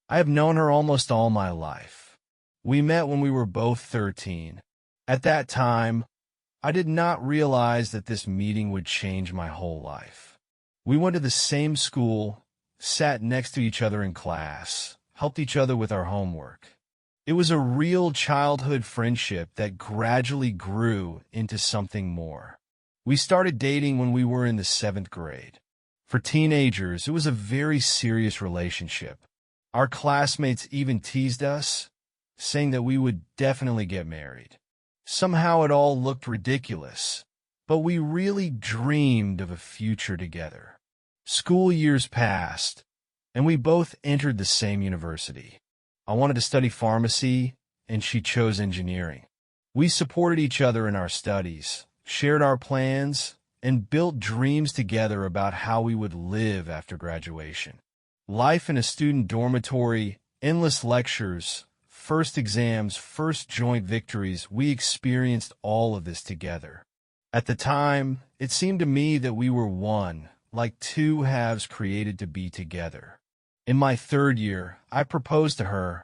I have known her almost all my life. We met when we were both 13. At that time, I did not realize that this meeting would change my whole life. We went to the same school, sat next to each other in class, helped each other with our homework. It was a real childhood friendship that gradually grew into something more. We started dating when we were in the 7th grade. For teenagers, it was a very serious relationship. Our classmates even teased us, saying that we would definitely get married. Somehow it all looked ridiculous, but we really dreamed of a future together. School years passed, and we both entered the same university. I wanted to study pharmacy, and she chose engineering. We supported each other in our studies, shared our plans, and built dreams together about how we would live after graduation. Life in a student dormitory, endless lectures, first exams, first joint victories, we experienced all of this together. At the time, it seemed to me that we were one, like two halves created to be together. In my 3rd year, I proposed to her.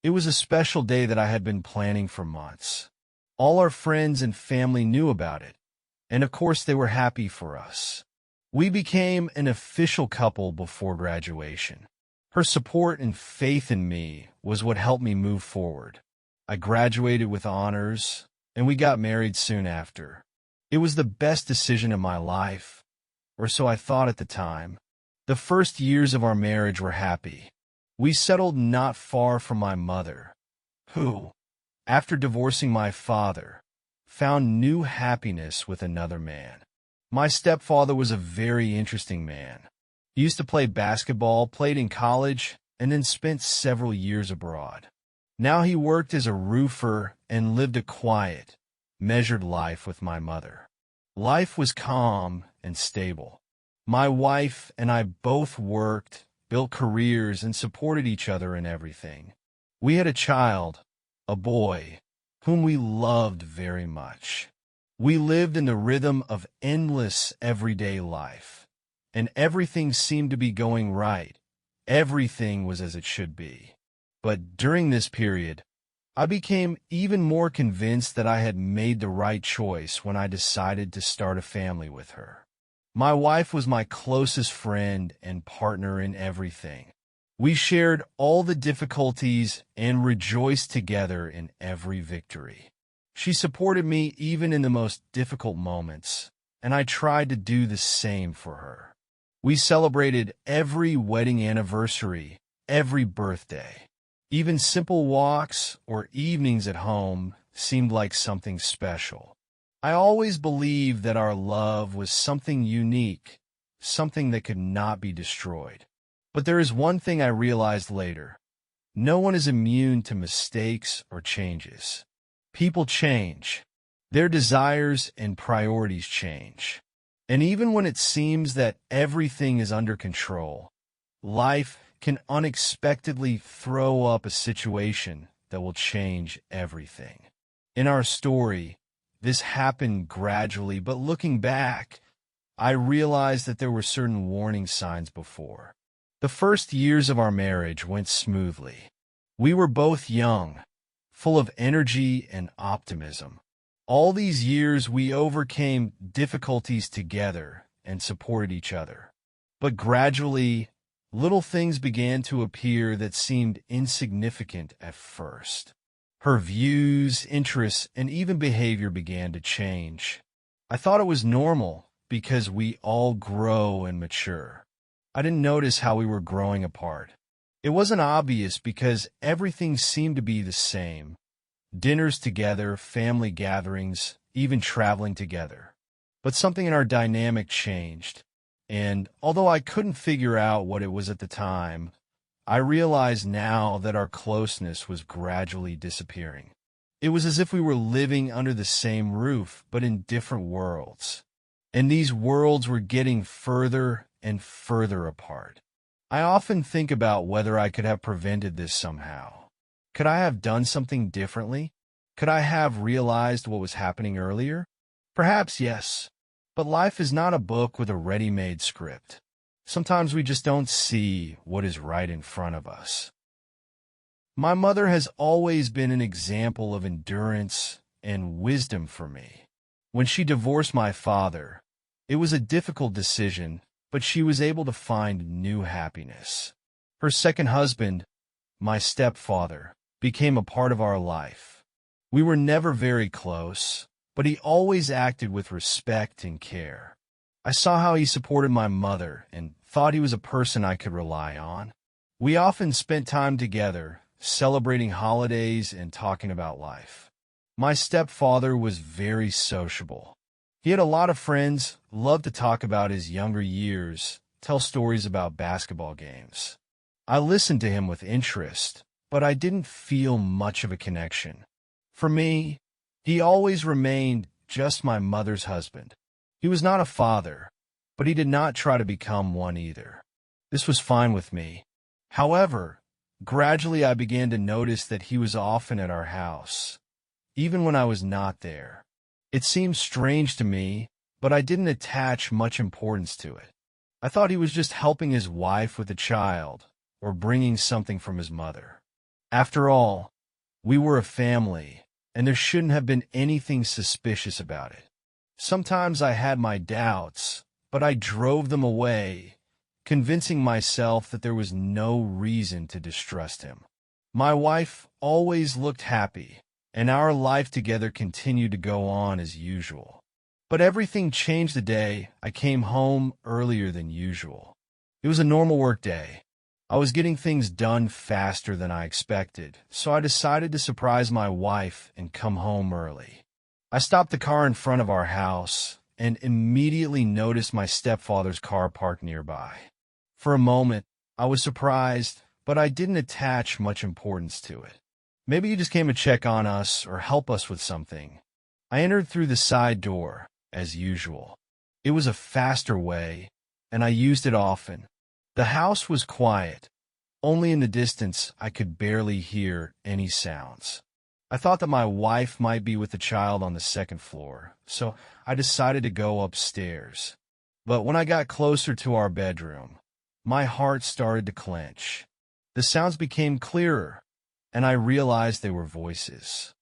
It was a special day that I had been planning for months. All our friends and family knew about it, and of course they were happy for us. We became an official couple before graduation. Her support and faith in me was what helped me move forward. I graduated with honors, and we got married soon after. It was the best decision of my life, or so I thought at the time. The first years of our marriage were happy. We settled not far from my mother, who, after divorcing my father, found new happiness with another man. My stepfather was a very interesting man. He used to play basketball, played in college, and then spent several years abroad. Now he worked as a roofer and lived a quiet, measured life with my mother. Life was calm and stable. My wife and I both worked, built careers, and supported each other in everything. We had a child, a boy, whom we loved very much. We lived in the rhythm of endless everyday life, and everything seemed to be going right. Everything was as it should be. But during this period, I became even more convinced that I had made the right choice when I decided to start a family with her. My wife was my closest friend and partner in everything. We shared all the difficulties and rejoiced together in every victory. She supported me even in the most difficult moments, and I tried to do the same for her. We celebrated every wedding anniversary, every birthday. Even simple walks or evenings at home seemed like something special. I always believed that our love was something unique, something that could not be destroyed. But there is one thing I realized later. No one is immune to mistakes or changes. People change. Their desires and priorities change. And even when it seems that everything is under control, life can unexpectedly throw up a situation that will change everything. In our story, this happened gradually, but looking back, I realized that there were certain warning signs before. The first years of our marriage went smoothly. We were both young, full of energy and optimism. All these years we overcame difficulties together and supported each other. But gradually, little things began to appear that seemed insignificant at first. Her views, interests, and even behavior began to change. I thought it was normal because we all grow and mature. I didn't notice how we were growing apart. It wasn't obvious because everything seemed to be the same. Dinners together, family gatherings, even traveling together. But something in our dynamic changed. And although I couldn't figure out what it was at the time, I realize now that our closeness was gradually disappearing. It was as if we were living under the same roof, but in different worlds. And these worlds were getting further and further apart. I often think about whether I could have prevented this somehow. Could I have done something differently? Could I have realized what was happening earlier? Perhaps yes. But life is not a book with a ready-made script. Sometimes we just don't see what is right in front of us. My mother has always been an example of endurance and wisdom for me. When she divorced my father, it was a difficult decision, but she was able to find new happiness. Her second husband, my stepfather, became a part of our life. We were never very close, but he always acted with respect and care. I saw how he supported my mother and thought he was a person I could rely on. We often spent time together, celebrating holidays and talking about life. My stepfather was very sociable. He had a lot of friends, loved to talk about his younger years, tell stories about basketball games. I listened to him with interest, but I didn't feel much of a connection. For me, he always remained just my mother's husband. He was not a father, but he did not try to become one either. This was fine with me. However, gradually I began to notice that he was often at our house, even when I was not there. It seemed strange to me, but I didn't attach much importance to it. I thought he was just helping his wife with a child, or bringing something from his mother. After all, we were a family, and there shouldn't have been anything suspicious about it. Sometimes I had my doubts, but I drove them away, convincing myself that there was no reason to distrust him. My wife always looked happy, and our life together continued to go on as usual. But everything changed the day I came home earlier than usual. It was a normal work day. I was getting things done faster than I expected, so I decided to surprise my wife and come home early. I stopped the car in front of our house and immediately noticed my stepfather's car parked nearby. For a moment, I was surprised, but I didn't attach much importance to it. Maybe he just came to check on us or help us with something. I entered through the side door, as usual. It was a faster way, and I used it often. The house was quiet. Only in the distance I could barely hear any sounds. I thought that my wife might be with the child on the second floor, so I decided to go upstairs. But when I got closer to our bedroom, my heart started to clench. The sounds became clearer, and I realized they were voices.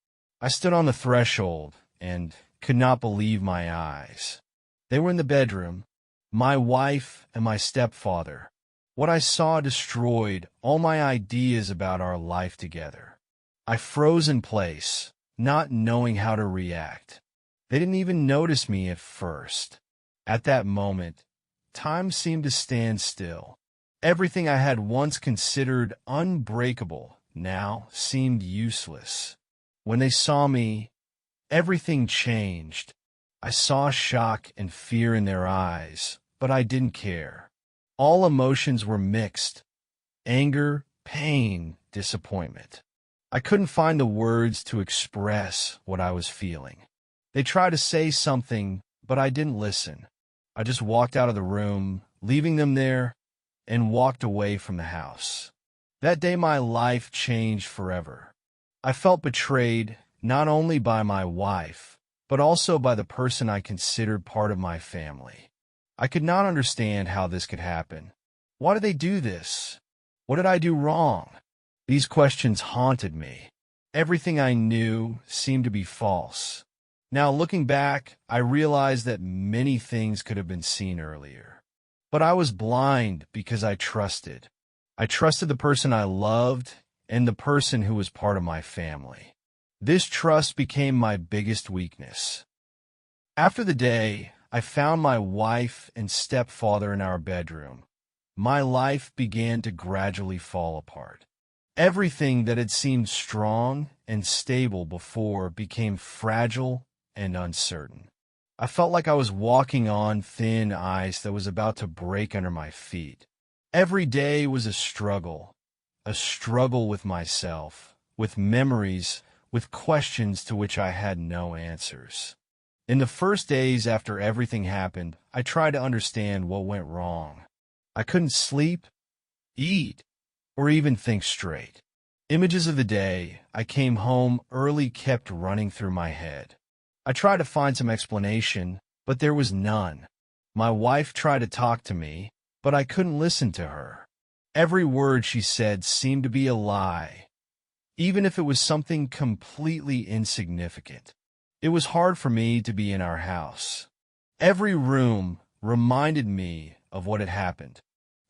I stood on the threshold and could not believe my eyes. They were in the bedroom, my wife and my stepfather. What I saw destroyed all my ideas about our life together. I froze in place, not knowing how to react. They didn't even notice me at first. At that moment, time seemed to stand still. Everything I had once considered unbreakable now seemed useless. When they saw me, everything changed. I saw shock and fear in their eyes, but I didn't care. All emotions were mixed: anger, pain, disappointment. I couldn't find the words to express what I was feeling. They tried to say something, but I didn't listen. I just walked out of the room, leaving them there, and walked away from the house. That day my life changed forever. I felt betrayed not only by my wife, but also by the person I considered part of my family. I could not understand how this could happen. Why did they do this? What did I do wrong? These questions haunted me. Everything I knew seemed to be false. Now, looking back, I realized that many things could have been seen earlier. But I was blind because I trusted. I trusted the person I loved and the person who was part of my family. This trust became my biggest weakness. After the day, I found my wife and stepfather in our bedroom. My life began to gradually fall apart. Everything that had seemed strong and stable before became fragile and uncertain. I felt like I was walking on thin ice that was about to break under my feet. Every day was a struggle with myself, with memories, with questions to which I had no answers. In the first days after everything happened, I tried to understand what went wrong. I couldn't sleep, eat, or even think straight. Images of the day I came home early kept running through my head. I tried to find some explanation, but there was none. My wife tried to talk to me, but I couldn't listen to her. Every word she said seemed to be a lie, even if it was something completely insignificant. It was hard for me to be in our house. Every room reminded me of what had happened.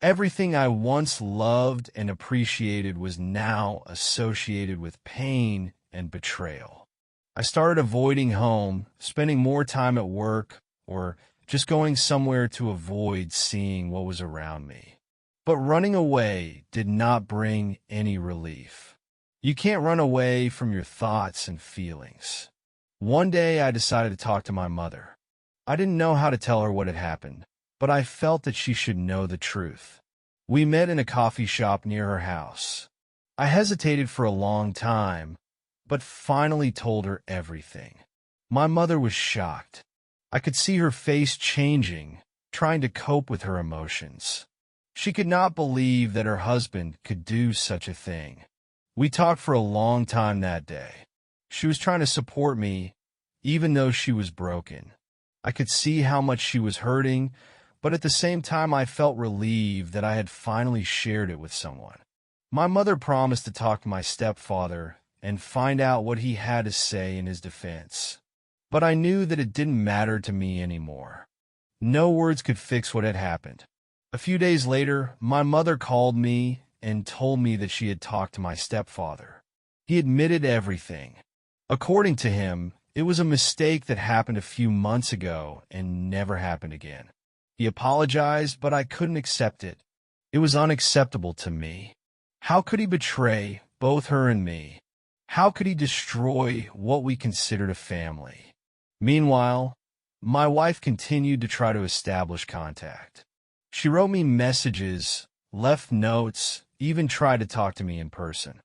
Everything I once loved and appreciated was now associated with pain and betrayal. I started avoiding home, spending more time at work, or just going somewhere to avoid seeing what was around me. But running away did not bring any relief. You can't run away from your thoughts and feelings. One day I decided to talk to my mother. I didn't know how to tell her what had happened, but I felt that she should know the truth. We met in a coffee shop near her house. I hesitated for a long time, but finally told her everything. My mother was shocked. I could see her face changing, trying to cope with her emotions. She could not believe that her husband could do such a thing. We talked for a long time that day. She was trying to support me, even though she was broken. I could see how much she was hurting, but at the same time I felt relieved that I had finally shared it with someone. My mother promised to talk to my stepfather and find out what he had to say in his defense. But I knew that it didn't matter to me anymore. No words could fix what had happened. A few days later, my mother called me and told me that she had talked to my stepfather. He admitted everything. According to him, it was a mistake that happened a few months ago and never happened again. He apologized, but I couldn't accept it. It was unacceptable to me. How could he betray both her and me? How could he destroy what we considered a family? Meanwhile, my wife continued to try to establish contact. She wrote me messages, left notes, even tried to talk to me in person.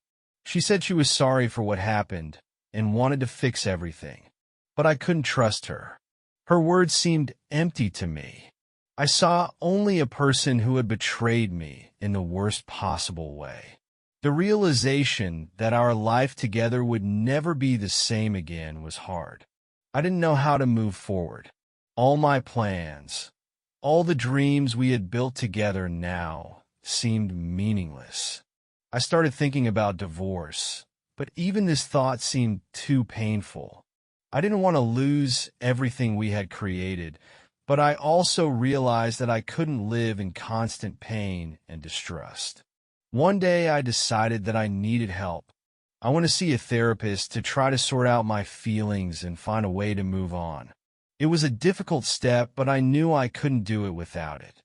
She said she was sorry for what happened and wanted to fix everything, but I couldn't trust her. Her words seemed empty to me. I saw only a person who had betrayed me in the worst possible way. The realization that our life together would never be the same again was hard. I didn't know how to move forward. All my plans, all the dreams we had built together now seemed meaningless. I started thinking about divorce, but even this thought seemed too painful. I didn't want to lose everything we had created, but I also realized that I couldn't live in constant pain and distrust. One day I decided that I needed help. I want to see a therapist to try to sort out my feelings and find a way to move on. It was a difficult step, but I knew I couldn't do it without it.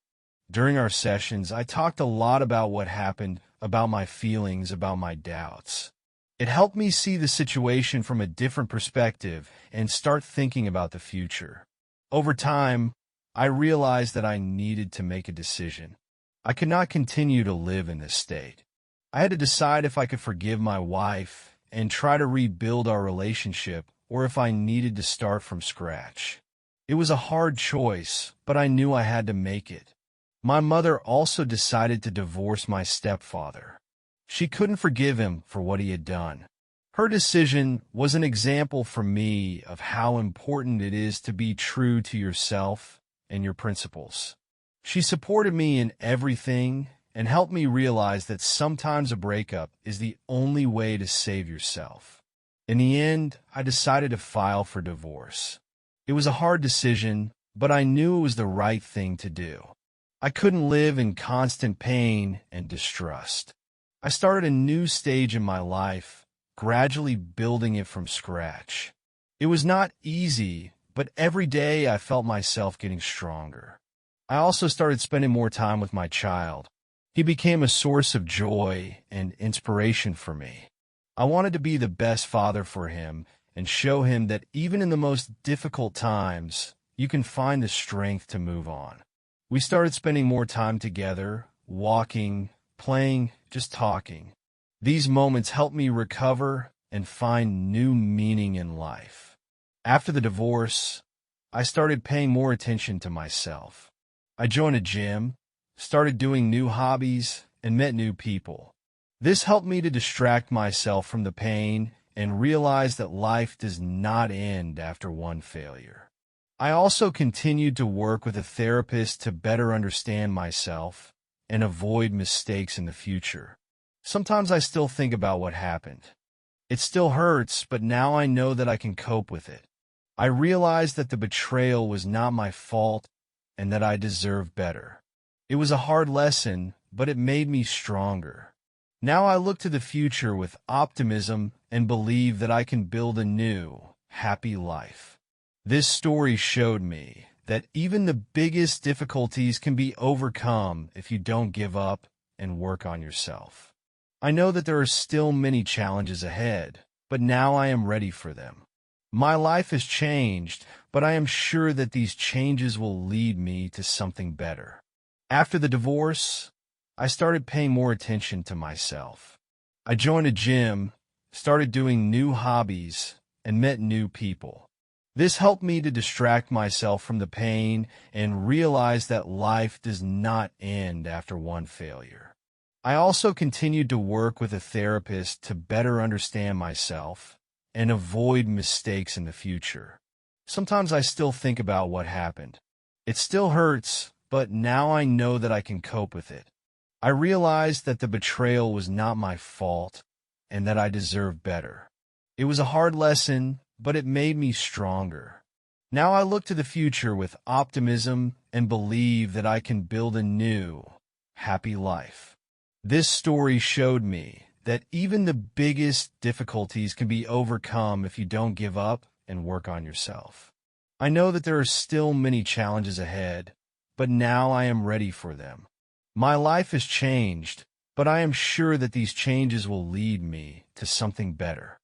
During our sessions, I talked a lot about what happened, about my feelings, about my doubts. It helped me see the situation from a different perspective and start thinking about the future. Over time, I realized that I needed to make a decision. I could not continue to live in this state. I had to decide if I could forgive my wife and try to rebuild our relationship, or if I needed to start from scratch. It was a hard choice, but I knew I had to make it. My mother also decided to divorce my stepfather. She couldn't forgive him for what he had done. Her decision was an example for me of how important it is to be true to yourself and your principles. She supported me in everything and helped me realize that sometimes a breakup is the only way to save yourself. In the end, I decided to file for divorce. It was a hard decision, but I knew it was the right thing to do. I couldn't live in constant pain and distrust. I started a new stage in my life, gradually building it from scratch. It was not easy, but every day I felt myself getting stronger. I also started spending more time with my child. He became a source of joy and inspiration for me. I wanted to be the best father for him and show him that even in the most difficult times, you can find the strength to move on. We started spending more time together, walking, playing, just talking. These moments helped me recover and find new meaning in life. After the divorce, I started paying more attention to myself. I joined a gym, started doing new hobbies, and met new people. This helped me to distract myself from the pain and realize that life does not end after one failure. I also continued to work with a therapist to better understand myself and avoid mistakes in the future. Sometimes I still think about what happened, It still hurts, but now I know that I can cope with it. I realized that the betrayal was not my fault and that I deserve better. It was a hard lesson, but it made me stronger. Now I look to the future with optimism and believe that I can build a new, happy life. This story showed me that even the biggest difficulties can be overcome if you don't give up and work on yourself. I know that there are still many challenges ahead, but now I am ready for them. My life has changed, but I am sure that these changes will lead me to something better. After the divorce, I started paying more attention to myself. I joined a gym, started doing new hobbies, and met new people. This helped me to distract myself from the pain and realize that life does not end after one failure. I also continued to work with a therapist to better understand myself and avoid mistakes in the future. Sometimes I still think about what happened. It still hurts, but now I know that I can cope with it. I realized that the betrayal was not my fault and that I deserve better. It was a hard lesson, but it made me stronger. Now I look to the future with optimism and believe that I can build a new, happy life. This story showed me that even the biggest difficulties can be overcome if you don't give up and work on yourself. I know that there are still many challenges ahead, but now I am ready for them. My life has changed, but I am sure that these changes will lead me to something better.